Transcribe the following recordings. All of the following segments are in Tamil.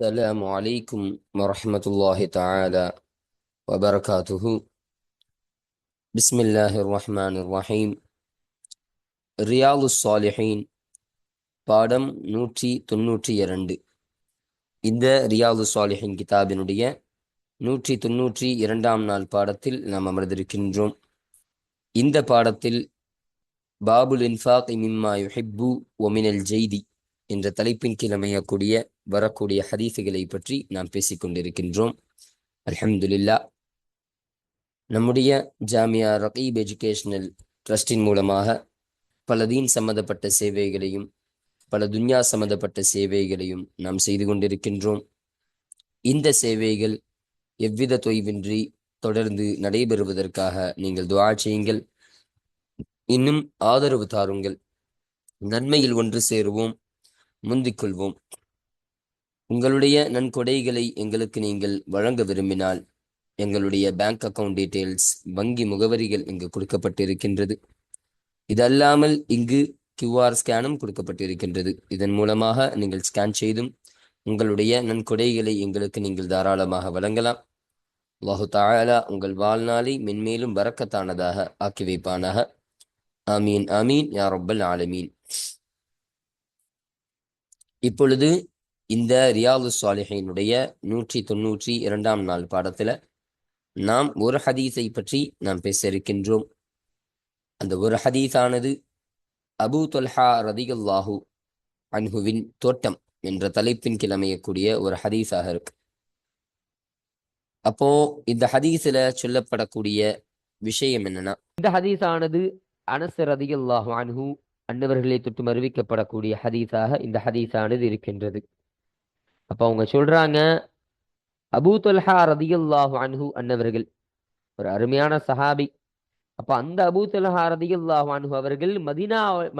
السلام عليكم ورحمة الله تعالى وبركاته. بسم الله الرحمن الرحيم. ரியாலு சாலிஹீன் பாடம் 192. இந்த ரியாலு சாலிஹீன் கிதாபினுடைய 192ஆம் நாள் பாடத்தில் நாம் அமர்ந்திருக்கின்றோம். இந்த பாடத்தில் பாபுல் இன்ஃபாக் மிம்மா யுஹிப்பு ஒமினல் ஜெய்தி என்ற தலைப்பின் கீழ் அமையக்கூடிய வரக்கூடிய ஹதீஸுகளை பற்றி நாம் பேசிக்கொண்டிருக்கின்றோம். அல்ஹம்துலில்லாஹ். நம்முடைய ஜாமியா ரகீப் எஜுகேஷனல் ட்ரஸ்டின் மூலமாக பல தீன் சம்பந்தப்பட்ட சேவைகளையும் பல துன்யா சம்பந்தப்பட்ட சேவைகளையும் நாம் செய்து கொண்டிருக்கின்றோம். இந்த சேவைகள் எவ்வித தொய்வின்றி தொடர்ந்து நடைபெறுவதற்காக நீங்கள் துஆ செய்யுங்கள். இன்னும் ஆதரவு தாருங்கள். நன்மையில் ஒன்று சேருவோம், முந்திக்கொள்வோம். உங்களுடைய நன்கொடைகளை எங்களுக்கு நீங்கள் வழங்க விரும்பினால் எங்களுடைய பேங்க் அக்கவுண்ட் டீட்டெயில்ஸ், வங்கி முகவரிகள் இங்கு கொடுக்கப்பட்டிருக்கின்றது. இதல்லாமல் இங்கு கியூஆர் ஸ்கேனும் கொடுக்கப்பட்டிருக்கின்றது. இதன் மூலமாக நீங்கள் ஸ்கேன் செய்தும் உங்களுடைய நன்கொடைகளை எங்களுக்கு நீங்கள் தாராளமாக வழங்கலாம். அல்லாஹு தஆலா உங்கள் வாழ்நாளை மென்மேலும் பரக்கத்தானதாக ஆக்கி வைப்பானாக. ஆமீன் ஆமீன் யா ரப்பல் ஆலமீன். இப்பொழுது இந்த ரியாலு சாலிஹீனுடைய 192ஆம் நாள் பாடத்தில் நாம் ஒரு ஹதீஸை பற்றி நாம் பேச இருக்கின்றோம். அந்த ஒரு ஹதீஸானது அபூ தொல்ஹா ரதியல்லாஹு அன்ஹுவின் தோட்டம் என்ற தலைப்பின் கீழ் அமையக்கூடிய ஒரு ஹதீஸாக இருக்கு. அப்போ இந்த ஹதீஸில் சொல்லப்படக்கூடிய விஷயம் என்னன்னா, இந்த ஹதீஸானது அனஸ் ரதியல்லாஹு அன்ஹு அன்னவர்களை தொட்டு அறிவிக்கப்படக்கூடிய ஹதீஸாக இந்த ஹதீஸானது இருக்கின்றது. அப்ப அவங்க சொல்றாங்க, அபூ தொல்ஹா ரதியல்லாஹு அன்ஹு அன்னவர்கள் ஒரு அருமையான சஹாபி. அப்ப அந்த அபூ தொல்ஹா ரதியல்லாஹு அன்ஹு அவர்கள்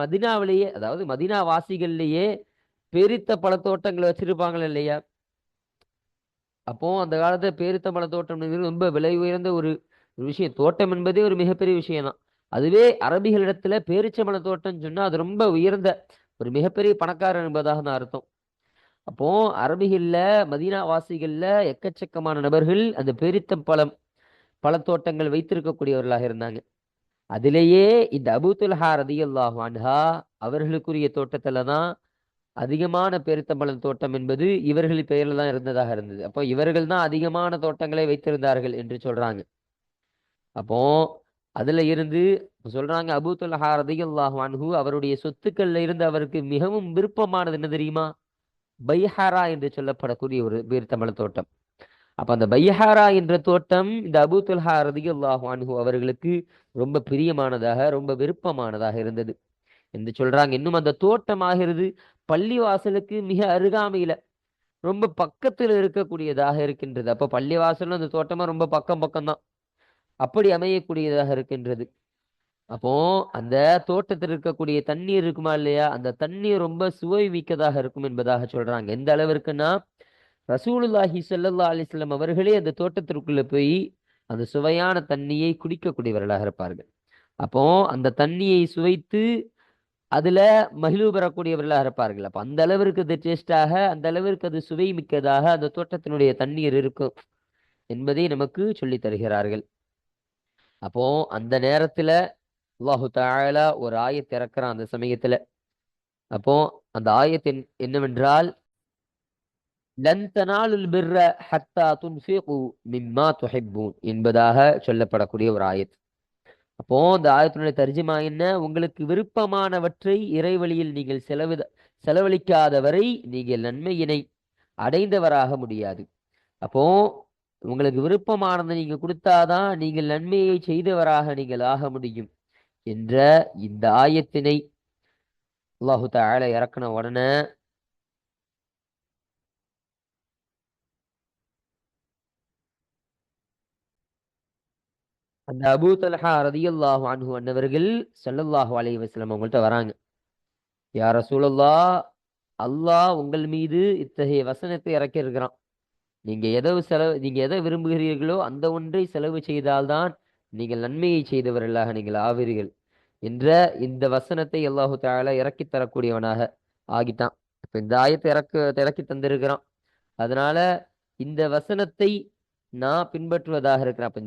மதினாவிலேயே, அதாவது மதினா வாசிகள்லேயே பேரித்த பழத்தோட்டங்களை வச்சிருப்பாங்க இல்லையா? அப்போ அந்த காலத்துல பேரித்த பழத்தோட்டம் ரொம்ப விலை உயர்ந்த ஒரு விஷயம். தோட்டம் என்பதே ஒரு மிகப்பெரிய விஷயம் தான். அதுவே அரபிகளிடத்துல பேரிச்சம்பழ தோட்டம் சொன்னா அது ரொம்ப உயர்ந்த ஒரு மிகப்பெரிய பணக்காரர் என்பதாக தான் அர்த்தம். அப்போ அரபிகள்ல மதீனா வாசிகள்ல எக்கச்சக்கமான நபர்கள் அந்த பழத்தோட்டங்கள் வைத்திருக்கக்கூடியவர்களாக இருந்தாங்க. அதிலேயே இந்த அபூ துல்ஹா ரதியல்லாஹு அன்ஹா அவர்களுக்குரிய தோட்டத்துல தான் அதிகமான பேரித்தம்பழம் தோட்டம் என்பது இவர்கள் பெயர்ல தான் இருந்தது. அப்போ இவர்கள் தான் அதிகமான தோட்டங்களை வைத்திருந்தார்கள் என்று சொல்றாங்க. அப்போ அதுல இருந்து சொல்றாங்க, அபூ துல்ஹா ரலியல்லாஹு அன்ஹு அவருடைய சொத்துக்கள்ல இருந்து அவருக்கு மிகவும் விருப்பமானது என்ன தெரியுமா? பைஹாரா என்று சொல்லப்படக்கூடிய ஒரு பேரித்தம்பழ தோட்டம். அப்ப அந்த பைஹாரா என்ற தோட்டம் இந்த அபூ துல்ஹா ரலியல்லாஹு அன்ஹு அவர்களுக்கு ரொம்ப பிரியமானதாக, ரொம்ப விருப்பமானதாக இருந்தது என்று சொல்றாங்க. இன்னும் அந்த தோட்டம் ஆகிறது பள்ளி வாசலுக்கு மிக அருகாமையில, ரொம்ப பக்கத்துல இருக்கக்கூடியதாக இருக்கின்றது. அப்ப பள்ளி வாசலும் அந்த தோட்டமா ரொம்ப பக்கம் பக்கம்தான், அப்படி அமையக்கூடியதாக இருக்கின்றது. அப்போ அந்த தோட்டத்தில் இருக்கக்கூடிய தண்ணீர் இருக்குமா இல்லையா, அந்த தண்ணீர் ரொம்ப சுவை மிக்கதாக இருக்கும் என்பதாக சொல்றாங்க. எந்த அளவிற்குன்னா, ரசூலுல்லாஹி ஸல்லல்லாஹு அலைஹி வஸல்லம் அவர்களே அந்த தோட்டத்திற்குள்ள போய் அந்த சுவையான தண்ணியை குடிக்கக்கூடியவர்களாக இருப்பார்கள். அப்போ அந்த தண்ணியை சுவைத்து அதுல மகிழ்வு பெறக்கூடியவர்களாக இருப்பார்கள். அப்ப அந்த அளவிற்கு அது டேஸ்டாக, அந்த அளவிற்கு அது சுவை மிக்கதாக அந்த தோட்டத்தினுடைய தண்ணீர் இருக்கும் என்பதை நமக்கு சொல்லித் தருகிறார்கள். அப்போ அந்த நேரத்துல அல்லாஹு தஆலா ஒரு ஆயத் இறக்குறான் அந்த சமயத்துல. அப்போ அந்த ஆயத் என்னவென்றால், லன் தனாலுல் பிர்ர ஹத்தா துன்ஃபிகு மிம்மா துஹிப்பூன் என்பதாக சொல்லப்படக்கூடிய ஒரு ஆயத். அப்போ அந்த ஆயத்தினுடைய தர்ஜுமா என்ன? உங்களுக்கு விருப்பமானவற்றை இறைவழியில் நீங்கள் செலவழிக்காத வரை நீங்கள் நன்மையினை அடைந்தவராக முடியாது. அப்போ உங்களுக்கு விருப்பமானதை நீங்க கொடுத்தாதான் நீங்கள் நன்மையை செய்தவராக நீங்கள் ஆக முடியும் என்ற இந்த ஆயத்தினை அல்லாஹு தஆலா இறக்குன உடனே அந்த அபூ தல்ஹா ரலியல்லாஹு அன்ஹு அன்னவர்கள் ஸல்லல்லாஹு அலைஹி வஸல்லம் அவங்கள்ட்ட வராங்க. யா ரசூலல்லாஹ், அல்லாஹ் உங்கள் மீது இத்தகைய வசனத்தை இறக்கி இருக்கிறான். நீங்க எதை விரும்புகிறீர்களோ அந்த ஒன்றை செலவு செய்தால்தான் நீங்கள் நன்மையை செய்தவர்களாக நீங்கள் ஆவீர்கள் என்ற இந்த வசனத்தை அல்லாஹு தஆலா இறக்கி தரக்கூடியவனாக ஆகிட்டான். இப்ப இந்த ஆயத்தை இறக்கி தந்திருக்கிறான். அதனால இந்த வசனத்தை நான் பின்பற்றுவதாக இருக்கிறேன். அப்ப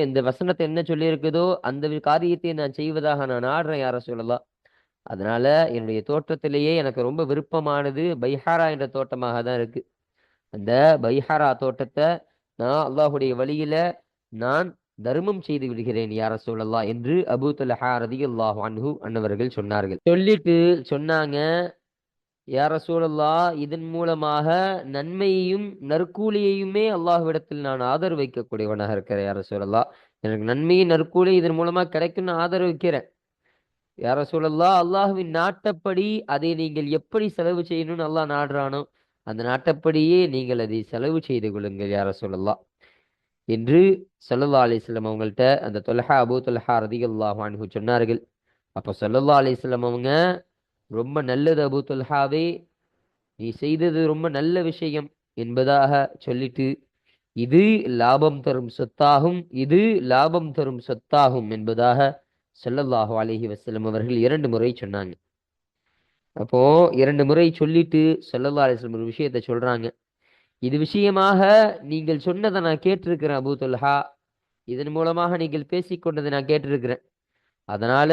இந்த வசனத்தை என்ன சொல்லி இருக்குதோ அந்த காரியத்தை நான் செய்வதாக நான் நாடுறேன் யார சொல்லலாம். அதனால என்னுடைய தோட்டத்திலேயே எனக்கு ரொம்ப விருப்பமானது பைஹாரா என்ற தோட்டமாக தான் இருக்கு. அந்த பைஹாரா தோட்டத்தை நான் அல்லாஹுடைய வழியில நான் தர்மம் செய்து விடுகிறேன் யார சொல்லலாம் என்று அபூ தல்ஹா ரலியல்லாஹு அன்ஹு அன்னவர்கள் சொன்னார்கள். சொல்லிட்டு சொன்னாங்க, யா ரசூலல்லாஹ், இதன் மூலமாக நன்மையையும் நற்கூலியையுமே அல்லாஹ்விடத்தில் நான் ஆதரவு வைக்கக்கூடியவனாக இருக்கிறேன் யா ரசூலல்லாஹ். எனக்கு நன்மையும் நற்கூலி இதன் மூலமா கிடைக்கும்னு ஆதரவு வைக்கிறேன் யா ரசூலல்லாஹ். அல்லாஹ்வின் நாட்டப்படி அதை நீங்கள் எப்படி செலவு செய்யணும்னு அல்லாஹ் நாடுறானோ அந்த நாட்டப்படியே நீங்கள் அதை செலவு செய்து கொள்ளுங்கள் யா ரசூலல்லாஹ் என்று ஸல்லல்லாஹு அலைஹி வஸல்லம் அவங்கள்ட்ட அந்த அபூ தொல்ஹா ரலியல்லாஹு அன்ஹு சொன்னார்கள். அப்போ ஸல்லல்லாஹு அலைஹி வஸல்லம் அவங்க, ரொம்ப நல்லது அபூ தொல்ஹாவே, நீ செய்தது ரொம்ப நல்ல விஷயம் என்பதாக சொல்லிட்டு, இது லாபம் தரும் சொத்தாகும், இது லாபம் தரும் சொத்தாகும் என்பதாக ஸல்லல்லாஹு அலைஹி வஸல்லம் அவர்கள் 2 முறை சொன்னாங்க. அப்போ 2 முறை சொல்லிட்டு ஸல்லல்லாஹு அலைஹி வஸல்லம் ஒரு விஷயத்தை சொல்றாங்க. இது விஷயமாக நீங்கள் சொன்னதை நான் கேட்டிருக்கிறேன் அபூ தொல்ஹா. இதன் மூலமாக நீங்கள் பேசிக்கொண்டதை நான் கேட்டிருக்கிறேன். அதனால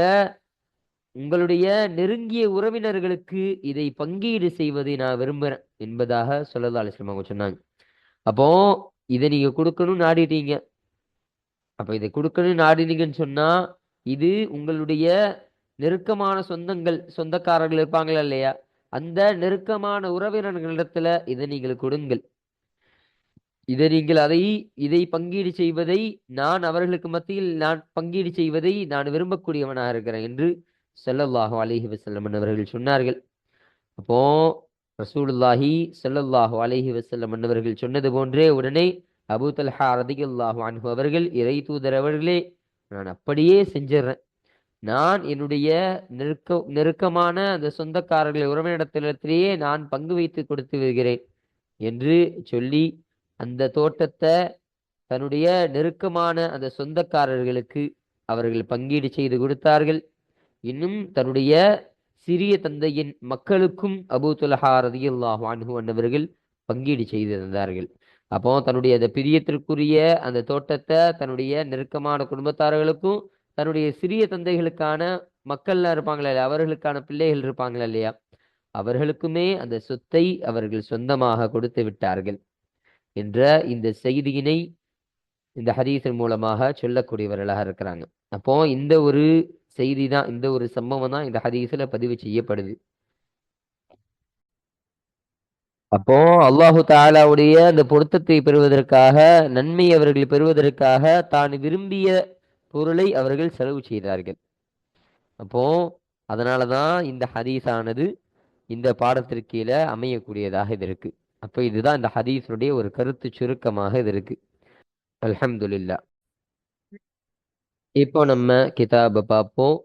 உங்களுடைய நெருங்கிய உறவினர்களுக்கு இதை பங்கீடு செய்வதை நான் விரும்புகிறேன் என்பதாக ஸல்லல்லாஹு அலைஹி வஸல்லம் அவங்க சொன்னாங்க. அப்போ இதை நீங்க கொடுக்கணும்னு நாடிட்டீங்க. அப்ப இதை கொடுக்கணும்னு நாடினீங்கன்னு சொன்னா இது உங்களுடைய நெருக்கமான சொந்தக்காரர்கள் இருப்பாங்களா இல்லையா, அந்த நெருக்கமான உறவினர்களிடத்துல இதை நீங்கள் கொடுங்கள். இதை பங்கீடு செய்வதை நான் அவர்களுக்கு மத்தியில் நான் பங்கீடு செய்வதை நான் விரும்பக்கூடியவனாக இருக்கிறேன் என்று ஸல்லல்லாஹு அலைஹி வஸல்லம் அவர்கள் சொன்னார்கள். அப்போ ரசூலுல்லாஹி ஸல்லல்லாஹு அலைஹி வஸல்லம் அவர்கள் சொன்னது போன்றே உடனே அபூ தல்ஹா ரலியல்லாஹு அன்ஹு அவர்கள், இறை தூதர் அவர்களே, நான் அப்படியே செஞ்சிடறேன். நான் என்னுடைய நெருக்கமான அந்த சொந்தக்காரர்கள் உறவினரிடத்திலேயே நான் பங்கு வைத்து கொடுத்து வருகிறேன் என்று சொல்லி அந்த தோட்டத்தை தன்னுடைய நெருக்கமான அந்த சொந்தக்காரர்களுக்கு அவர்கள் பங்கீடு செய்து கொடுத்தார்கள். இன்னும் தன்னுடைய சிறிய தந்தையின் மக்களுக்கும் அபூ துல்ஹா ரலியல்லாஹு அன்ஹு அன்னவர்கள் பங்கீடு செய்து தந்தார்கள். அப்போ தன்னுடைய அந்த பிரியத்திற்குரிய அந்த தோட்டத்தை தன்னுடைய நெருக்கமான குடும்பத்தார்களுக்கும் தன்னுடைய சிறிய தந்தைகளுக்கான மக்கள்லாம் இருப்பாங்களா இல்லையா, அவர்களுக்கான பிள்ளைகள் இருப்பாங்களா இல்லையா, அவர்களுக்குமே அந்த சொத்தை அவர்கள் சொந்தமாக கொடுத்து விட்டார்கள் என்ற இந்த செய்தியினை இந்த ஹதீஸின் மூலமாக சொல்லக்கூடியவர்களாக இருக்கிறாங்க. அப்போ இந்த ஒரு செய்தி தான், இந்த ஒரு சம்பவம் தான் இந்த ஹதீஸ்ல பதிவு செய்யப்படுது. அப்போ அல்லாஹு தாலாவுடைய அந்த பொருத்தத்தை பெறுவதற்காக, நன்மை அவர்கள் பெறுவதற்காக தான் விரும்பிய பொருளை அவர்கள் செலவு செய்தார்கள். அப்போ அதனாலதான் இந்த ஹதீஸானது இந்த பாடத்திற்கு கீழே அமையக்கூடியதாக இது இருக்கு. அப்போ இதுதான் இந்த ஹதீஸுடைய ஒரு கருத்து சுருக்கமாக இது இருக்கு. அல்ஹம்துலில்லாஹ். இப்போ நம்ம கிதாபை பார்ப்போம்.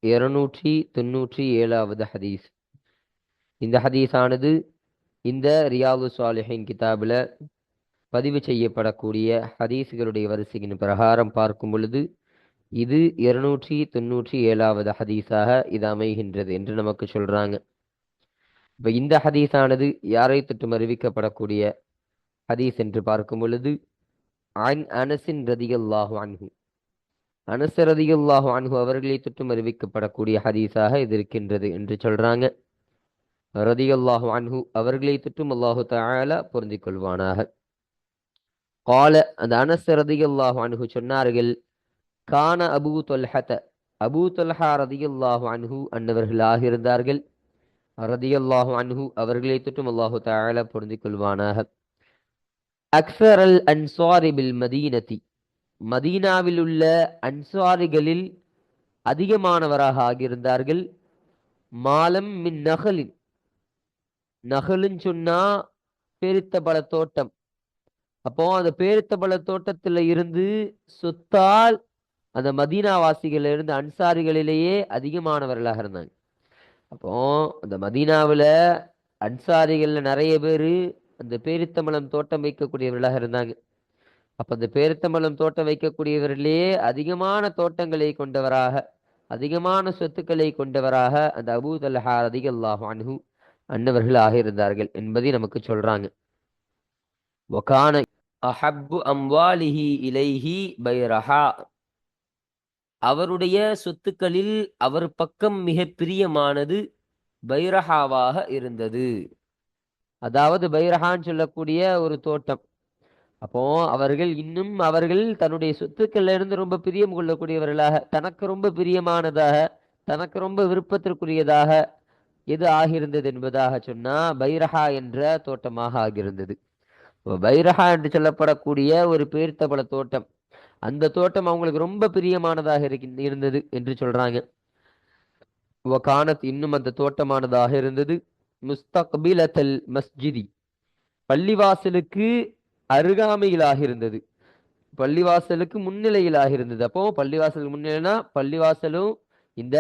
297வது ஹதீஸ். இந்த ஹதீஸானது இந்த ரியாது சாலிஹின் கிதாபில் பதிவு செய்யப்படக்கூடிய ஹதீஸ்களுடைய வரிசையின் பிரகாரம் பார்க்கும் பொழுது இது 297வது ஹதீஸாக இது அமைகின்றது என்று நமக்கு சொல்றாங்க. இப்ப இந்த ஹதீஸானது யாரை தொற்றும் அறிவிக்கப்படக்கூடிய ஹதீஸ் என்று பார்க்கும் பொழுது அனஸின் ரதியல்லாஹு அன்ஹு, அனஸ் ரதியல்லாஹு அன்ஹு அவர்களை தொற்றும் அறிவிக்கப்படக்கூடிய ஹதீஸாக இது இருக்கின்றது என்று சொல்றாங்க. ரதியல்லாஹு அன்ஹு அவர்களை தொற்றும் அல்லாஹு தஆலா பொருந்திக் கொள்வானாக. கால, அந்த அனஸ் ரதியல்லாஹு அன்ஹு சொன்னார்கள், கான அபூ தொல்ஹத, அபூ தொல்ஹா ரதியல்லாஹு அன்ஹு அன்னவர்களாக இருந்தார்கள். ரதியல்லாஹு அன்ஹு அவர்களை தொற்றும் அல்லாஹு தஆலா பொருந்திக் கொள்வானாக. அக்ஸரல் அன்சாரி பில் மதீனதி, மதீனாவில் உள்ள அன்சாரிகளில் அதிகமானவராக ஆகியிருந்தார்கள். மாலம் மின் நகலின், நகலுன்னு சொன்னா பேரித்தபல தோட்டம். அப்போ அந்த பேரித்தபல தோட்டத்துல இருந்து சொத்தால் அந்த மதீனாவாசிகள் இருந்து அன்சாரிகளிலேயே அதிகமானவர்களாக இருந்தாங்க. அப்போ அந்த மதீனாவுல அன்சாரிகள்ல நிறைய பேரு அந்த பேரித்தம்பழம் தோட்டம் வைக்கக்கூடியவர்களாக இருந்தாங்க. அப்ப அந்த பேரித்தம்பழம் தோட்டம் வைக்கக்கூடியவர்களே அதிகமான தோட்டங்களை கொண்டவராக, அதிகமான சொத்துக்களை கொண்டவராக அந்த அபூ தல்ஹா ரலியல்லாஹு அன்ஹு அன்னவர்களாக இருந்தார்கள் என்பதை நமக்கு சொல்றாங்க. வகான அஹப்பு அம்வாலிஹி இலைஹி பைரஹா, அவருடைய சொத்துக்களில் அவர் பக்கம் மிக பிரியமானது பைரஹாவாக இருந்தது. அதாவது பைரஹான்னு சொல்லக்கூடிய ஒரு தோட்டம். அப்போ அவர்கள் தன்னுடைய சொத்துக்கள்ல இருந்து ரொம்ப பிரியம் கொள்ளக்கூடியவர்களாக, தனக்கு ரொம்ப பிரியமானதாக, தனக்கு ரொம்ப விருப்பத்திற்குரியதாக எது ஆகியிருந்தது என்பதாக சொன்னா பைரஹா என்ற தோட்டமாக ஆகியிருந்தது. பைரஹா என்று சொல்லப்படக்கூடிய ஒரு பேரித்தபல தோட்டம், அந்த தோட்டம் அவங்களுக்கு ரொம்ப பிரியமானதாக இருந்தது என்று சொல்றாங்க. வகானத், இன்னும் அந்த தோட்டமானதாக இருந்தது முஸ்தக்பிலத்தல் மஸ்ஜிதி, பள்ளிவாசலுக்கு அருகாமையிலாக இருந்தது, பள்ளிவாசலுக்கு முன்னிலையிலாக இருந்தது. அப்போ பள்ளிவாசலுக்கு முன்னிலைனா பள்ளிவாசலும் இந்த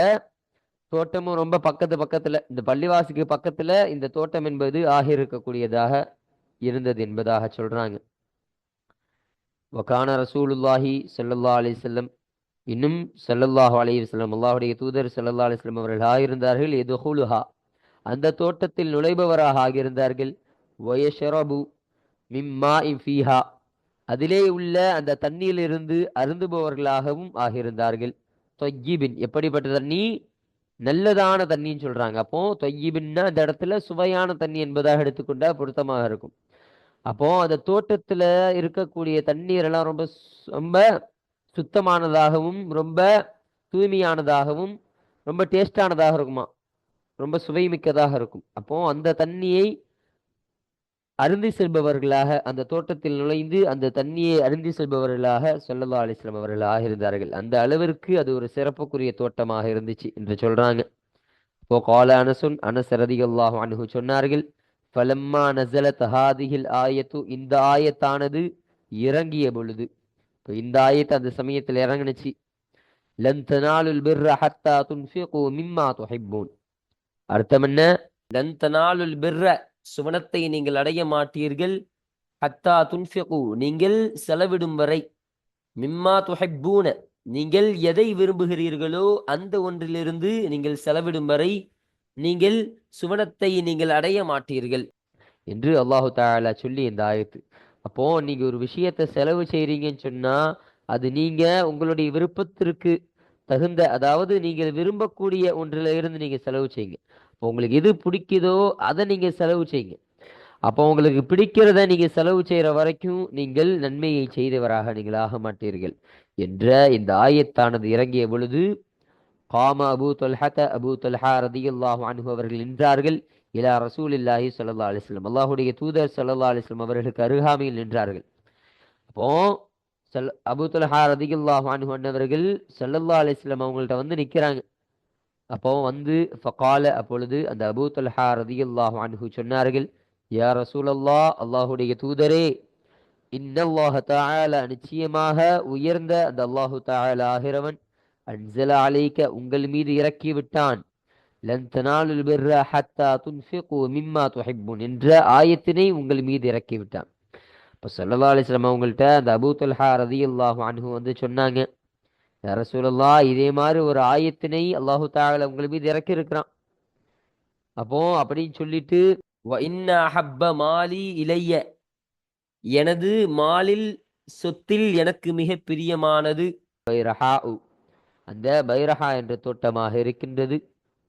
தோட்டமும் ரொம்ப பக்கத்துல, இந்த பள்ளிவாசலுக்கு பக்கத்துல இந்த தோட்டம் என்பது ஆகியிருக்கக்கூடியதாக இருந்தது என்பதாக சொல்றாங்க. வகான ரசூலுல்லாஹி ஸல்லல்லாஹு அலைஹி வஸல்லம், இன்னும் ஸல்லல்லாஹு அலைஹி வஸல்லம் அல்லாஹ்வுடைய தூதர் ஸல்லல்லாஹு அலைஹி வஸல்லம் அவர்கள் ஆகியிருந்தார்கள் யதுஹுலுஹா, அந்த தோட்டத்தில் நுழைபவராக ஆகியிருந்தார்கள். வயஷரபு மிம்மாஇன் ஃபீஹா, அதிலே உள்ள அந்த தண்ணீரிலிருந்து அருந்துபவர்களாகவும் ஆகியிருந்தார்கள். தொய்யிபின், எப்படிப்பட்ட தண்ணி? நல்லதான தண்ணின்னு சொல்றாங்க. அப்போ தொய்யிபின்னா இந்த இடத்துல சுவையான தண்ணி என்பதாக எடுத்துக்கொண்டா பொருத்தமாக இருக்கும். அப்போ அந்த தோட்டத்துல இருக்கக்கூடிய தண்ணீர் எல்லாம் ரொம்ப சுத்தமானதாகவும் ரொம்ப தூய்மையானதாகவும் ரொம்ப டேஸ்டானதாக இருக்குமா, ரொம்ப சுவைமிக்கதாக இருக்கும். அப்போ அந்த தண்ணியை அருந்தி செல்பவர்களாக, அந்த தோட்டத்தில் நுழைந்து அந்த தண்ணியை அருந்தி செல்பவர்களாக ஸல்லல்லாஹு அலைஹி வஸல்லம் அவர்கள் ஆகியிருந்தார்கள். அந்த அளவிற்கு அது ஒரு சிறப்புக்குரிய தோட்டமாக இருந்துச்சு என்று சொல்றாங்க. இப்போ கால அனசுன், அனஸ் ரலியல்லாஹு அன்ஹு சொன்னார்கள், ஃபலம்மா நஸலத் ஹாதிஹில் ஆயத்து, இந்த ஆயத்தானது இறங்கிய பொழுது, இப்போ இந்த ஆயத்து அந்த சமயத்தில் இறங்குனுச்சு. லன் தனாலுல் பிர்ர ஹத்தா துன்ஃபிகு மிம்மா துஹிப்பூன், அர்த்தம் என்ன? லன் தனாலுல் பிர்ர, சுவனத்தை நீங்கள் அடைய மாட்டீர்கள், ஹத்தா துன்ஃபிகு, நீங்கள் செலவிடும் வரை, மிம்மா துஹிப்பூன, நீங்கள் எதை விரும்புகிறீர்களோ அந்த ஒன்றிலிருந்து நீங்கள் செலவிடும் வரை நீங்கள் சுவனத்தை நீங்கள் அடைய மாட்டீர்கள் என்று அல்லாஹு தஆலா சொல்லி இந்த ஆயத்து. அப்போ நீங்க ஒரு விஷயத்தை செலவு செய்றீங்கன்னு சொன்னா அது நீங்க உங்களுடைய விருப்பத்திற்கு தகுந்த, அதாவது நீங்கள் விரும்பக்கூடிய ஒன்றில இருந்து நீங்க செலவு செய்யுங்க. அப்போ உங்களுக்கு எது பிடிக்குதோ அதை நீங்க செலவு செய்யுங்க. அப்போ உங்களுக்கு பிடிக்கிறத நீங்க செலவு செய்யற வரைக்கும் நீங்கள் நன்மையை செய்தவராக நீங்கள் ஆக மாட்டீர்கள் என்ற இந்த ஆயத்தானது இறங்கிய பொழுது, காம அபூ தொல்ஹா ரதியல்லாஹு அன்ஹு அவர்கள் நின்றார்கள். இலா ரசூலில்லாஹி ஸல்லல்லாஹு அலைஹி வஸல்லம், அல்லாஹ்வுடைய தூதர் ஸல்லல்லாஹு அலைஹி வஸல்லம் அவர்களுக்கு அருகாமையில் நின்றார்கள். அப்போ அபூ தொல்ஹா ரதியல்லாஹு அன்ஹு அன்னவர்கள் ஸல்லல்லாஹு அலைஹி வஸல்லம் அவங்கள்ட்ட வந்து நிக்கிறாங்க. அப்போ வந்து ஃபகால, அப்பொழுது அந்த அபூ தொல்ஹா ரதியல்லாஹு அன்ஹு சொன்னார்கள், யா ரசூலல்லாஹ், அல்லாஹ்வுடைய தூதரே, இன்னல்லாஹ தஆலா, நிச்சயமாக உயர்ந்த அந்த அல்லாஹு தஆலா ஆகிறவன், அன்ஸல அலைக்க, உங்கள் மீது இறக்கி விட்டான், லன் தனாலுல் பிர்ர ஹத்தா துன்ஃபிகு மிம்மா துஹிப்பூன் என்ற ஆயத்தினை உங்கள் மீது இறக்கி விட்டான். இப்போ ஸல்லல்லாஹு அலைஹி வஸல்லம் அவங்கள்ட்ட அந்த அபூ தொல்ஹா ரலியல்லாஹு அன்ஹு வந்து சொன்னாங்க, யா ரசூலல்லாஹ், இதே மாதிரி ஒரு ஆயத்தினை அல்லாஹு தஆலா உங்கள் மீது இறக்கி இருக்கிறான். அப்போ அப்படின்னு சொல்லிட்டு, வ இன்ன அஹப்ப மாலி இலைய, எனது மாலில் சொத்தில் எனக்கு மிக பிரியமானது பைரஹா, அந்த பைரஹா என்ற தோட்டமாக இருக்கின்றது.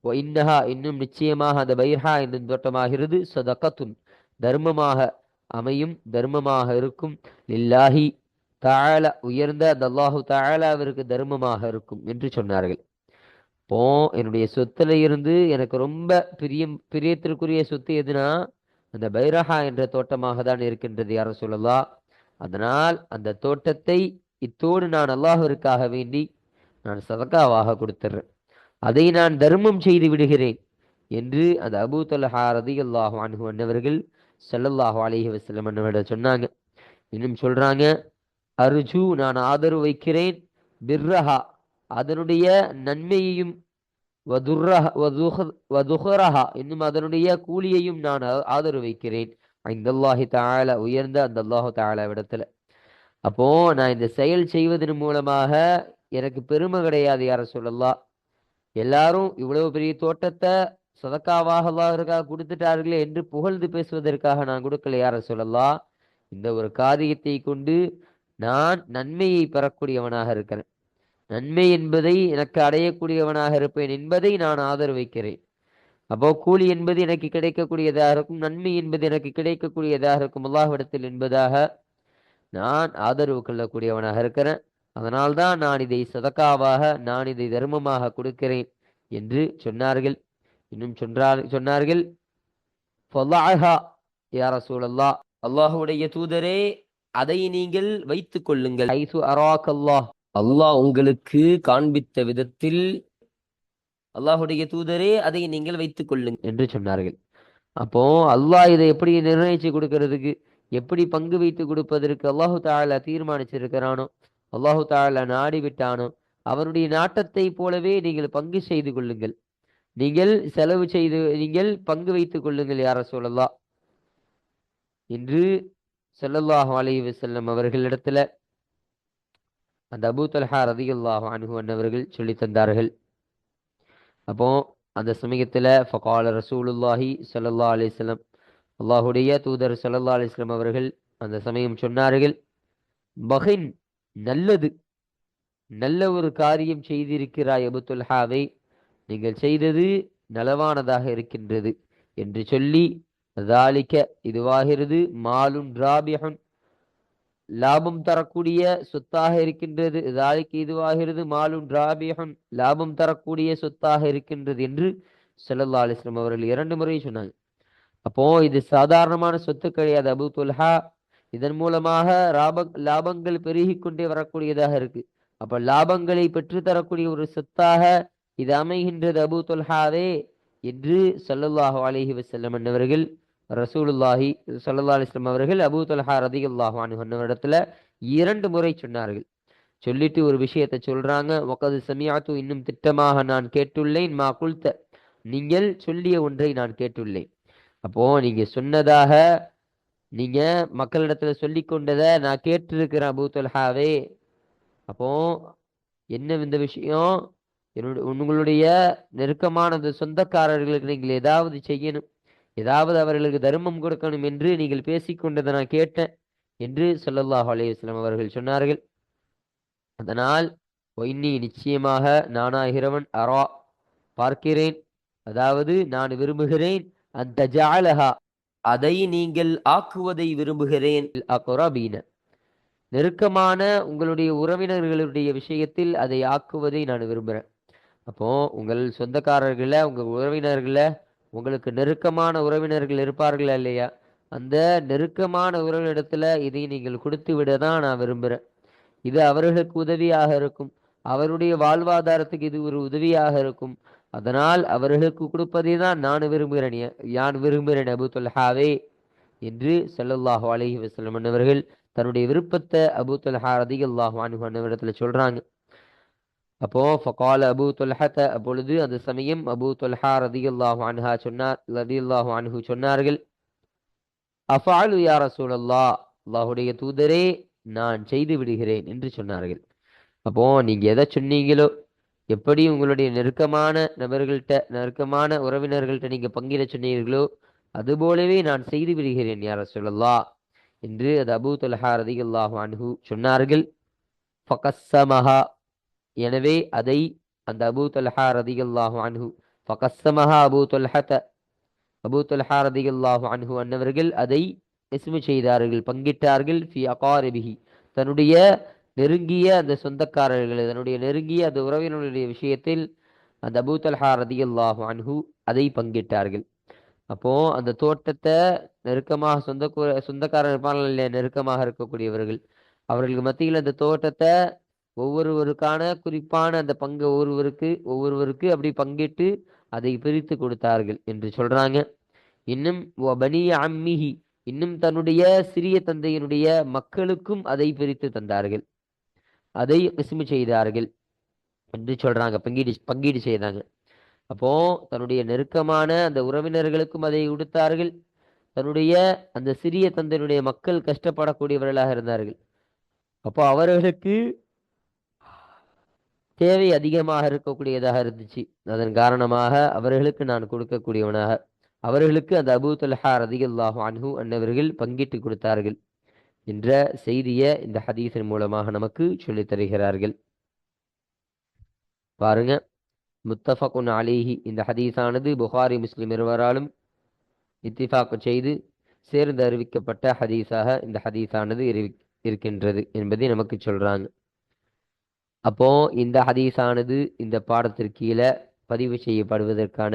வ இன்னஹா, இன்னும் நிச்சயமாக அந்த பைரஹா என்ற தோட்டமாகிறது, சதகத்துன், தர்மமாக அமையும், தர்மமாக இருக்கும், லில்லாஹி தஆலா, உயர்ந்த அந்த அல்லாஹு தஆலாவிற்கு தர்மமாக இருக்கும் என்று சொன்னார்கள். இப்போ என்னுடைய சொத்துல இருந்து எனக்கு ரொம்ப பிரியத்திற்குரிய சொத்து எதுனா அந்த பைரஹா என்ற தோட்டமாக தான் இருக்கின்றது யார சொல்லலாம். அதனால் அந்த தோட்டத்தை இத்தோடு நான் அல்லாஹ்விற்காக வேண்டி நான் சதகாவாக கொடுத்துறேன், அதை நான் தர்மம் செய்து விடுகிறேன் என்று அந்த அபூ தொல்ஹா ரலியல்லாஹு அன்ஹு அன்னவர்கள் ஸல்லல்லாஹு அலைஹி வஸல்லம் அன்னவர்கள் சொன்னாங்க. இன்னும் சொல்றாங்க, அர்ஜு, நான் ஆதரவு வைக்கிறேன், பிர்ரஹா, அதனுடைய நன்மையையும், வதுஹரஹா, இன்னும் அதனுடைய கூலியையும் நான் ஆதரவு வைக்கிறேன், இந்தல்லாஹி தஆலா, உயர்ந்த அந்த அல்லாஹு தஆலா விடத்துல. அப்போ நான் இந்த செயல் செய்வதன் மூலமாக எனக்கு பெருமை கிடையாது யார சொல்லலாம். எல்லாரும் இவ்வளவு பெரிய தோட்டத்தை சதக்காவாக அல்லாஹ்விற்காக கொடுத்துட்டார்களே என்று புகழ்ந்து பேசுவதற்காக நான் கொடுக்கல யார சொல்லலாம். இந்த ஒரு காரியத்தை கொண்டு நான் நன்மையை பெறக்கூடியவனாக இருக்கிறேன், நன்மை என்பதை எனக்கு அடையக்கூடியவனாக இருப்பேன் என்பதை நான் ஆதரவு வைக்கிறேன். அப்போ கூலி என்பது எனக்கு கிடைக்கக்கூடியதாக இருக்கும், நன்மை என்பது எனக்கு கிடைக்கக்கூடியதாக இருக்கும் அல்லாஹ்விடத்தில் என்பதாக நான் ஆதரவு கொள்ளக்கூடியவனாக இருக்கிறேன். அதனால்தான் நான் இதை சதக்காவாக, நான் இதை தர்மமாக கொடுக்கிறேன் என்று சொன்னார்கள். இன்னும் சொன்னார்கள் ஃபலஅஹா யா ரசூலல்லாஹ், அல்லாஹ்வுடைய தூதரே அதை நீங்கள் வைத்துக் கொள்ளுங்கள், ஹைசு அராக்கல்லாஹ், அல்லாஹ் உங்களுக்கு காண்பித்த விதத்தில் அல்லாஹ்வுடைய தூதரே அதை நீங்கள் வைத்துக் கொள்ளுங்கள் என்று சொன்னார்கள். அப்போ அல்லாஹ் இதை எப்படி நிர்ணயிச்சு கொடுக்கறதுக்கு, எப்படி பங்கு வைத்து கொடுப்பதற்கு அல்லாஹு தாலா தீர்மானிச்சிருக்கிறானோ, அல்லாஹு தாலா நாடி விட்டானோ, அவருடைய நாட்டத்தை போலவே நீங்கள் பங்கு செய்து கொள்ளுங்கள், நீங்கள் செலவு செய்து நீங்கள் பங்கு வைத்துக் கொள்ளுங்கள் யார சொல்லலாம் என்று ஸல்லல்லாஹு அலைஹி வஸல்லம் அவர்களிடத்துல அந்த அபூ தல்ஹா ரலியல்லாஹு அன்ஹு அவர்கள் சொல்லி தந்தார்கள். அப்போ அந்த சமயத்துல ஃபகால ரசூலுல்லாஹி ஸல்லல்லாஹு அலைஹி வஸல்லம், அல்லாஹுடைய தூதர் ஸல்லல்லாஹு அலைஹி வஸல்லம் அவர்கள் அந்த சமயம் சொன்னார்கள், பகின், நல்லது, நல்ல ஒரு காரியம் செய்திருக்கிறாய் அபூ தல்ஹாவை, நீங்கள் செய்தது நலவானதாக இருக்கின்றது என்று சொல்லி, ذَلِكَ இதுவாகிறது, மாலுன் ராபிஹுன், லாபம் தரக்கூடிய சொத்தாக இருக்கின்றது, ذَلِكَ இதுவாகிறது, மாலுன் ராபிஹுன், லாபம் தரக்கூடிய சொத்தாக இருக்கின்றது என்று ஸல்லல்லாஹு அலைஹி வஸல்லம் அவர்கள் 2 முறை சொன்னாங்க. அப்போ இது சாதாரணமான சொத்து கிடையாது அபூ துல்ஹா, இதன் மூலமாக லாபங்கள் பெருகிக் கொண்டே வரக்கூடியதாக இருக்கு. அப்ப லாபங்களை பெற்று தரக்கூடிய ஒரு சொத்தாக இது அமைகின்றது அபூ துல்ஹாவே என்று ஸல்லல்லாஹு அலைஹி வஸல்லம் அவர்கள், ரசூலுல்லாஹி ஸல்லல்லாஹு அலைஹி வஸல்லம் அவர்கள் அபூ துல்ஹா ரலியல்லாஹு அன்ஹு இடத்துல 2 முறை சொன்னார்கள். சொல்லிட்டு ஒரு விஷயத்தை சொல்றாங்க, வகது சமிஅத்து, இன்னும் திட்டமாக நான் கேட்டுள்ளேன், மா குல்த, நீங்கள் சொல்லிய ஒன்றை நான் கேட்டுள்ளேன். அப்போ நீங்க சொன்னதாக, நீங்க மக்களிடத்துல சொல்லி கொண்டதை நான் கேட்டிருக்கிறேன் அபூ துல்ஹாவே. அப்போ என்ன இந்த விஷயம், உங்களுடைய நெருக்கமான அந்த சொந்தக்காரர்களுக்கு நீங்கள் ஏதாவது செய்யணும், ஏதாவது அவர்களுக்கு தர்மம் கொடுக்கணும் என்று நீங்கள் பேசிக்கொண்டதை நான் கேட்டேன் என்று ஸல்லல்லாஹு அலைஹி வஸல்லம் அவர்கள் சொன்னார்கள். அதனால் ஒயின்னி, நிச்சயமாக நானாகிறவன், அரா பார்க்கிறேன், அதாவது நான் விரும்புகிறேன், அந்த ஜஅலஹா, அதை நீங்கள் ஆக்குவதை விரும்புகிறேன், அக்ரபீன, நெருக்கமான உங்களுடைய உறவினர்களுடைய விஷயத்தில் அதை ஆக்குவதை நான் விரும்புகிறேன். அப்போ உங்கள் சொந்தக்காரர்கள, உங்க உறவினர்கள, உங்களுக்கு நெருக்கமான உறவினர்கள் இருப்பார்கள் இல்லையா, அந்த நெருக்கமான உறவினரிடத்துல இதை நீங்கள் கொடுத்து விட தான் நான் விரும்புகிறேன். இது அவர்களுக்கு உதவியாக இருக்கும், அவருடைய வாழ்வாதாரத்துக்கு இது ஒரு உதவியாக இருக்கும். அதனால் அவர்களுக்கு கொடுப்பதை தான் நான் விரும்புகிறேன் அபூ துல்ஹாவே என்று ஸல்லல்லாஹு அலைஹி வஸல்லம் அவர்கள் தன்னுடைய விருப்பத்தை அபூ துல்ஹா ரலியல்லாஹு அன்ஹு இடத்துல சொல்றாங்க. அப்போ ஃபகால அபூ துல்ஹத, அப்பொழுது அந்த சமயம் அபூ துல்ஹா ரலியல்லாஹு அன்ஹு சொன்னார்கள், அஃஅலு யா ரசூலல்லாஹ், அல்லாஹ்வுடைய தூதரே நான் செய்து விடுகிறேன் என்று சொன்னார்கள். அப்போ நீங்க எதை சொன்னீங்களோ, எப்படி உங்களுடைய நெருக்கமான நபர்கள்ட்ட, நெருக்கமான உறவினர்கள்ட்ட நீங்க பங்கிட சொன்னீர்களோ, அதுபோலவே நான் செய்து விடுகிறேன் யா ரசூலல்லாஹ் என்று அது அபூ துல்ஹா ரலியல்லாஹு அன்ஹு சொன்னார்கள். ஃபகஸ்ஸமஹா, எனவே அதை அந்த அபூ துல்ஹா ரலியல்லாஹு அன்ஹு, ஃபகஸ்ஸமஹா அபூ துல்ஹா ரலியல்லாஹு அன்ஹு அன்னவர்கள் அதை இஸ்மு செய்தார்கள், பங்கிட்டார்கள், ஃபி அகாரிபிஹி, தன்னுடைய நெருங்கிய அந்த சொந்தக்காரர்கள், தன்னுடைய நெருங்கிய அந்த உறவினர்களுடைய விஷயத்தில் அந்த அபூ தல்ஹா ரலியல்லாஹு அன்ஹு அதை பங்கிட்டார்கள். அப்போ அந்த தோட்டத்தை நெருக்கமாக சொந்தக்காரர் இருப்பார்கள் இல்லையா, நெருக்கமாக இருக்கக்கூடியவர்கள், அவர்களுக்கு மத்தியில் அந்த தோட்டத்தை ஒவ்வொருவருக்கான குறிப்பான அந்த பங்கு ஒவ்வொருவருக்கு அப்படி பங்கிட்டு அதை பிரித்து கொடுத்தார்கள் என்று சொல்றாங்க. இன்னும் பனி அம்மிஹி, இன்னும் தன்னுடைய சிறிய தந்தையினுடைய மக்களுக்கும் அதை பிரித்து தந்தார்கள், அதை இஸ்மு செய்தார்கள் என்று சொல்றாங்க, பங்கீடு செய்தாங்க. அப்போ தன்னுடைய நெருக்கமான அந்த உறவினர்களுக்கும் அதை கொடுத்தார்கள், தன்னுடைய அந்த சிறிய தந்தையினுடைய மக்கள் கஷ்டப்படக்கூடியவர்களாக இருந்தார்கள். அப்போ அவர்களுக்கு தேவை அதிகமாக இருக்கக்கூடியதாக இருந்துச்சு, அதன் காரணமாக அவர்களுக்கு நான் கொடுக்கக்கூடியவனாக, அவர்களுக்கு அந்த அபூ தல்ஹா ரலியல்லாஹு அன்ஹு அன்னவர்கள் பங்கிட்டு கொடுத்தார்கள் என்ற செய்தியை இந்த ஹதீஸின் மூலமாக நமக்கு சொல்லித் தருகிறார்கள். பாருங்க, முத்தஃபகுன் அலைஹி, இந்த ஹதீஸானது புகாரி முஸ்லிம் இருவராலும் இத்திஃபாக் செய்து சேர்ந்து அறிவிக்கப்பட்ட ஹதீஸாக இந்த ஹதீஸானது இருக்கின்றது என்பதை நமக்கு சொல்றாங்க. அப்போ இந்த ஹதீஸானது இந்த பாடத்திற்கு கீழே பதிவு செய்யப்படுவதற்கான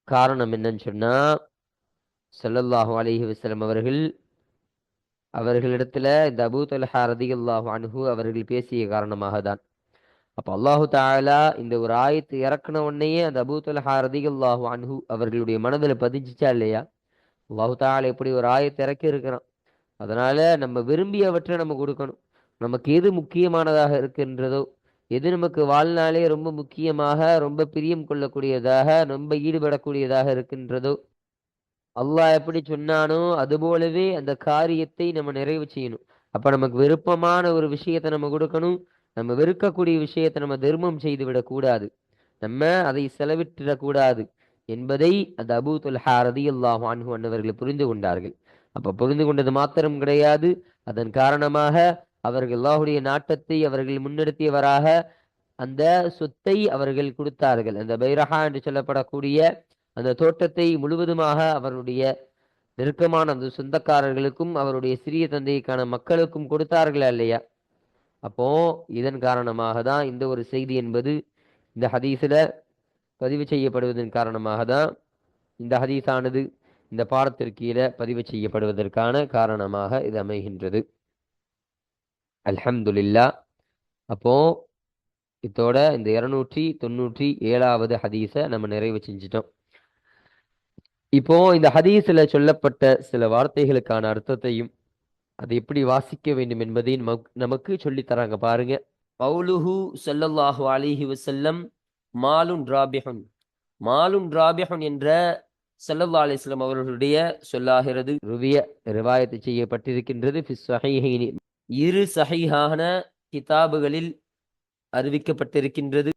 காரணம் என்னன்னு சொன்னா, ஸல்லல்லாஹு அலைஹி வஸல்லம் அவர்களிடத்துல இந்த அபூ தல்ஹா ரலியல்லாஹு அன்ஹு அவர்கள் பேசிய காரணமாக தான். அப்ப அல்லாஹு தஆலா இந்த ஒரு ஆயத்து இறக்குன உடனேயே அந்த அபூ தல்ஹா ரலியல்லாஹு அன்ஹு அவர்களுடைய மனதில் பதிஞ்சிச்சா இல்லையா? அல்லாஹு தஆலா எப்படி ஒரு ஆயத்தை இறக்கி இருக்கிறான், அதனால நம்ம விரும்பியவற்றை நம்ம கொடுக்கணும். நமக்கு எது முக்கியமானதாக இருக்கின்றதோ, எது நமக்கு வாழ்நாளே ரொம்ப முக்கியமாக, ரொம்ப பிரியம் கொள்ளக்கூடியதாக, ரொம்ப ஈடுபடக்கூடியதாக இருக்கின்றதோ, அல்லாஹ் எப்படி சொன்னானோ அதுபோலவே அந்த காரியத்தை நம்ம நிறைவு செய்யணும். அப்ப நமக்கு விருப்பமான ஒரு விஷயத்தை நம்ம கொடுக்கணும். நம்ம வெறுக்கக்கூடிய விஷயத்தை நம்ம தர்மம் செய்து விடக்கூடாது, நம்ம அதை செலவிட்டுடக்கூடாது என்பதை அந்த அபூ துல்ஹா ரலியல்லாஹு அன்ஹு அன்னவர்கள் புரிந்து கொண்டார்கள். அப்ப புரிந்து கொண்டது மாத்திரம் கிடையாது, அதன் காரணமாக அவர்கள் அல்லாஹுடைய நாட்டத்தை அவர்கள் முன்னெடுத்தியவராக அந்த சொத்தை அவர்கள் கொடுத்தார்கள். அந்த பைரஹா என்று சொல்லப்படக்கூடிய அந்த தோட்டத்தை முழுவதுமாக அவருடைய நெருக்கமான அந்த சொந்தக்காரர்களுக்கும் அவருடைய சிறிய தந்தைக்கான மக்களுக்கும் கொடுத்தார்களா இல்லையா? அப்போ இதன் காரணமாக தான் இந்த ஒரு செய்தி என்பது இந்த ஹதீஸில் பதிவு செய்யப்படுவதன் காரணமாக தான் இந்த ஹதீஸானது இந்த பாடத்திற்கு கீழே பதிவு செய்யப்படுவதற்கான காரணமாக இது அமைகின்றது. அல்ஹம்துலில்லாஹ். அப்போ இதோட இந்த 297வது ஹதீஸை நம்ம நிறைவு செஞ்சிட்டோம். இப்போ இந்த ஹதீஸ்ல சொல்லப்பட்ட சில வார்த்தைகளுக்கான அர்த்தத்தையும் அதை எப்படி வாசிக்க வேண்டும் என்பதையும் நமக்கு சொல்லித் தராங்க. பாருங்க, கௌலுஹு ஸல்லல்லாஹு அலைஹி வஸல்லம் மாலுன் ராபிஹுன். மாலுன் ராபிஹுன் என்ற ஸல்லல்லாஹு அலைஹி வஸல்லம் அவர்களுடைய சொல்லாகிறது. ரிவாயத்து செய்யப்பட்டிருக்கின்றது ஃபிஸ் ஸஹீஹைனி, இரு சஹீஹான கிதாபுகளில் அறிவிக்கப்பட்டிருக்கின்றது.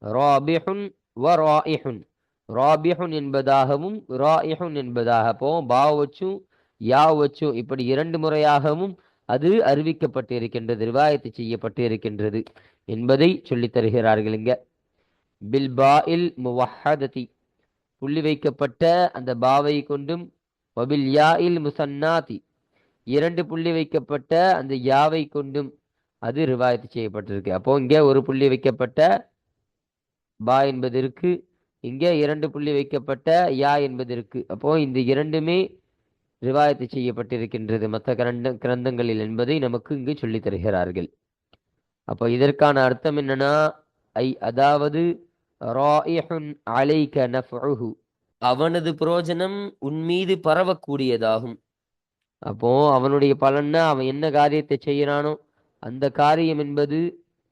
ராபிஹுன் வ ராயிஹுன், ராபிஹுன் என்பதாகவும் ராயிஹுன் என்பதாக, அப்போ பாவ வச்சும் யா வச்சும் இப்படி இரண்டு முறையாகவும் அது அறிவிக்கப்பட்டிருக்கின்றது, ரிவாயத்து செய்யப்பட்டு இருக்கின்றது என்பதை சொல்லித் தருகிறார்கள். இங்க பில் பாஇல் முவஹ்ஹததி, புள்ளி வைக்கப்பட்ட அந்த பாவை கொண்டும், வபில் யாஇல் முசன்னாதி, இரண்டு புள்ளி வைக்கப்பட்ட அந்த யாவை கொண்டும் அது ரிவாயத்து செய்யப்பட்டிருக்கு. அப்போ இங்க ஒரு புள்ளி வைக்கப்பட்ட பா என்பது இருக்கு, இங்க இரண்டு புள்ளி வைக்கப்பட்ட யா என்பது இருக்கு. அப்போ இந்த இரண்டுமே ரிவாயத்து செய்யப்பட்டிருக்கின்றது மற்ற கிரந்தங்களில் என்பதை நமக்கு இங்கு சொல்லித் தருகிறார்கள். அப்போ இதற்கான அர்த்தம் என்னன்னா, அதாவது ராயிஹுன் அலைக நஃப்உஹு, அவனது பிரயோஜனம் உன் மீது பரவக்கூடியதாகும். அப்போ அவனுடைய பலன்னா அவன் என்ன காரியத்தை செய்யறானோ அந்த காரியம் என்பது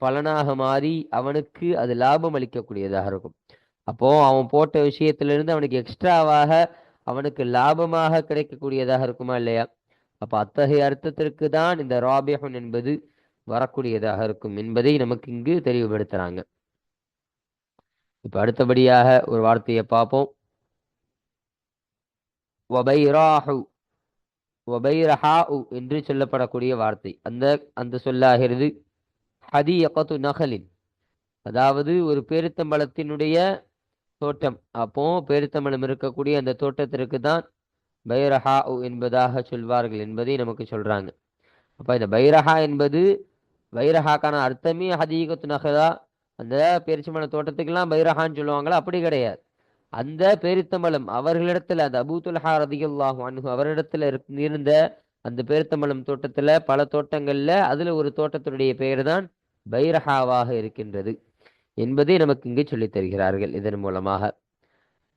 பலனாக மாறி அவனுக்கு அது லாபம் அளிக்கக்கூடியதாக இருக்கும். அப்போ அவன் போட்ட விஷயத்திலிருந்து அவனுக்கு எக்ஸ்ட்ராவாக அவனுக்கு லாபமாக கிடைக்கக்கூடியதாக இருக்குமா இல்லையா? அப்ப அத்தகைய அர்த்தத்திற்கு தான் இந்த ராபிஹுன் என்பது வரக்கூடியதாக இருக்கும் என்பதை நமக்கு இங்கு தெளிவுபடுத்துறாங்க. இப்ப அடுத்தபடியாக ஒரு வார்த்தையை பார்ப்போம். வபைராஹு, வபைரஹாஉ என்று சொல்லப்படக்கூடிய வார்த்தை, அந்த சொல்லாகிறது ஹதீயகத்து நகலின், அதாவது ஒரு பேரித்தம்பழத்தினுடைய தோட்டம். அப்போ பேரித்தம்பழம் இருக்கக்கூடிய அந்த தோட்டத்திற்கு தான் பைரஹா என்பதாக சொல்வார்கள் என்பதை நமக்கு சொல்றாங்க. அப்ப இந்த பைரஹா என்பது, பைரஹாக்கான அர்த்தமே ஹதீகத்து நகலா, அந்த பேரிச்சம்பழ தோட்டத்துக்கெல்லாம் பைரஹான்னு சொல்லுவாங்களா? அப்படி கிடையாது. அந்த பேரித்தம்பழம் அவர்களிடத்துல, அந்த அபூ துல்ஹா ரலியல்லாஹு அன்ஹு அவரிடத்துல இருந்த அந்த பேரித்தம்பழம் தோட்டத்துல பல தோட்டங்கள்ல அதுல ஒரு தோட்டத்தினுடைய பெயர் தான் பைரஹாவாக இருக்கின்றது என்பதை நமக்கு இங்கே சொல்லித் தருகிறார்கள். இதன் மூலமாக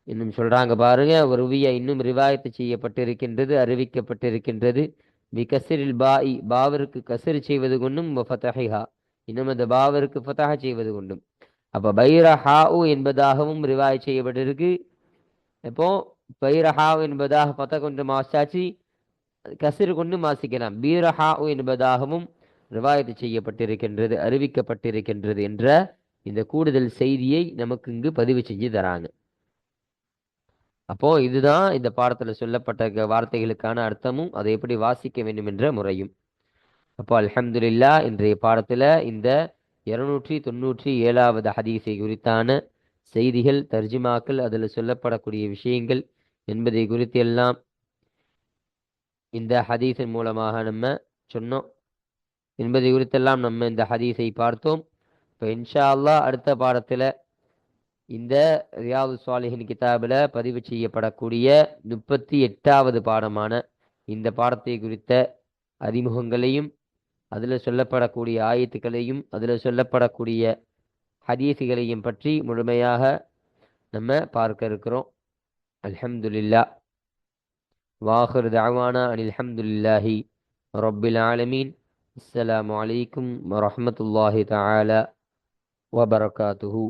இன்னும் சொல்றாங்க பாருங்க, ஒருவிய இன்னும் ரிவாயத்து செய்யப்பட்டிருக்கின்றது, அறிவிக்கப்பட்டிருக்கின்றது. விகசிரில் பாஇ, பாவிற்கு கசிர் செய்வது கொண்டும், ஃபதஹிஹா, இன்னும் அந்த பாவிற்கு ஃபதஹ செய்வது கொண்டும். அப்ப பைரஹாஉ என்பதாகவும் ரிவாயத் செய்யப்பட்டிருக்கு. இப்போ பைரஹாஉ என்பதாக ஃபத கொண்டு மாசாச்சு, கசிர் கொண்டு மாசிக்கலாம். பீரஹாஉ என்பதாகவும் ரிவாயத்து செய்யப்பட்டிருக்கின்றது, அறிவிக்கப்பட்டிருக்கின்றது என்ற இந்த கூடுதல் செய்தியை நமக்கு இங்கு பதிவு செஞ்சு தராங்க. அப்போ இதுதான் இந்த பாடத்துல சொல்லப்பட்ட வார்த்தைகளுக்கான அர்த்தமும் அதை எப்படி வாசிக்க வேண்டும் என்ற முறையும். அப்போ அல்ஹம்துலில்லா இன்றைய பாடத்துல இந்த 297வது ஹதீஸை குறித்தான செய்திகள், தர்ஜுமாக்கள், அதுல சொல்லப்படக்கூடிய விஷயங்கள் என்பதை குறித்து எல்லாம் இந்த ஹதீஸின் மூலமாக நம்ம சொன்னோம் என்பதை குறித்தெல்லாம் நம்ம இந்த ஹதீஸை பார்த்தோம். இப்போ இன்ஷா அல்லாஹ் அடுத்த பாடத்துல இந்த ரியாது சாலிஹின் கிதாபில் பதிவு செய்யப்படக்கூடிய 38வது பாடமான இந்த பாடத்தை குறித்த அறிமுகங்களையும், அதில் சொல்லப்படக்கூடிய ஆயத்துக்களையும், அதில் சொல்லப்படக்கூடிய ஹதீஸுகளையும் பற்றி முழுமையாக நம்ம பார்க்க இருக்கிறோம். அல்ஹம்துலில்லா. வாஹிர் தஅவானா அனில் ஹம்துலில்லாஹி ரப்பில் ஆலமீன். அஸ்ஸலாமு அலைக்கும் வரஹ்மத்துல்லாஹி தஆலா வபரகாத்துஹு.